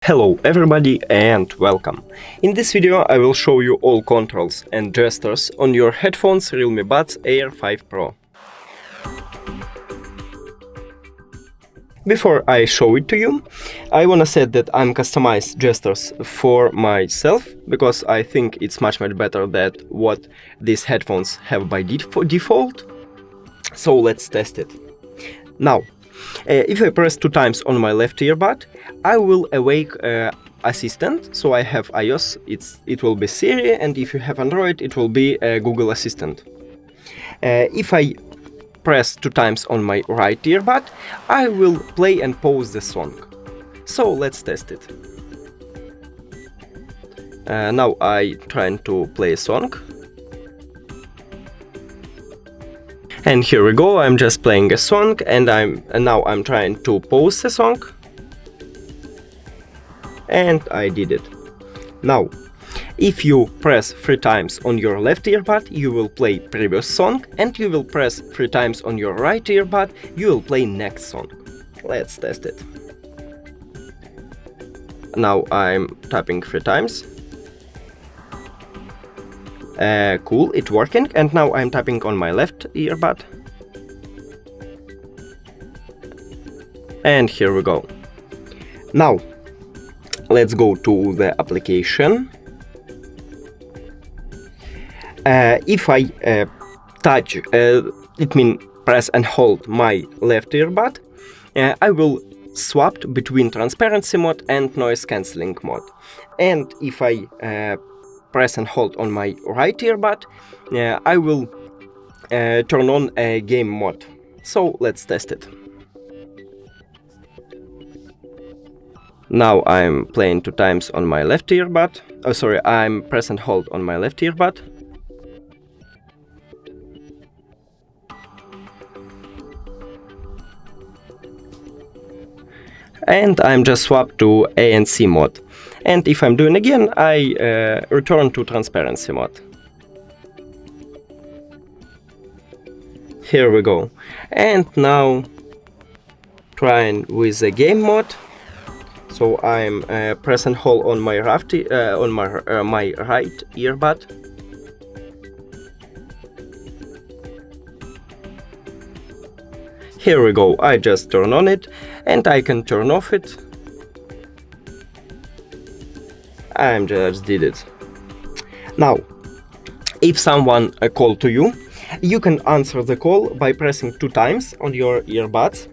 Hello everybody and welcome! In this video I will show you all controls and gestures on your headphones REALME Buds Air 5 Pro. Before I show it to you, I wanna say that I'm customized gestures for myself because I think it's much better than what these headphones have by default. So let's test it. Now, if I press 2 times on my left earbud, I will awake Assistant. So I have iOS, it will be Siri, and if you have Android, it will be Google Assistant. If I press 2 times on my right earbud, I will play and pause the song. So let's test it. Now I trying to play a song. And here we go, I'm just playing a song and now I'm trying to pause the song. And I did it. Now, if you press 3 times on your left earbud, you will play previous song, and you will press 3 times on your right earbud, you will play next song. Let's test it. Now I'm tapping 3 times. Cool, it's working, and now I'm tapping on my left earbud. And here we go. Now, let's go to the application. If I touch, it means press and hold my left earbud, I will swap between transparency mode and noise cancelling mode. And if I press and hold on my right earbud, I will turn on a game mode. So let's test it. Now I'm playing 2 times on my left earbud. Oh, sorry, I'm press and hold on my left earbud. And I'm just swapped to ANC mode. And if I'm doing again, I return to transparency mode. Here we go. And now trying with the game mode. So I'm press and hold on my right earbud. Here we go. I just turn on it, and I can turn off it. I just did it. Now, if someone call to you, you can answer the call by pressing 2 times on your earbuds.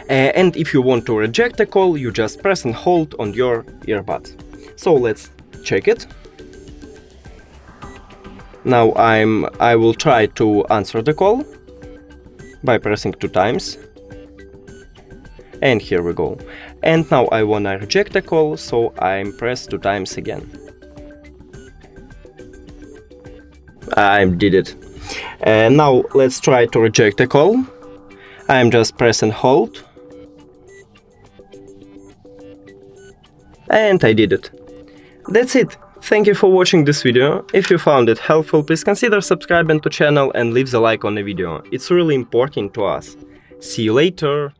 And if you want to reject a call, you just press and hold on your earbuds. So let's check it. Now I will try to answer the call by pressing 2 times. And here we go. And now I wanna reject a call, so I'm press 2 times again. I did it. Now let's try to reject a call. I'm just press and hold. And I did it. That's it. Thank you for watching this video. If you found it helpful, please consider subscribing to channel and leave the like on the video. It's really important to us. See you later.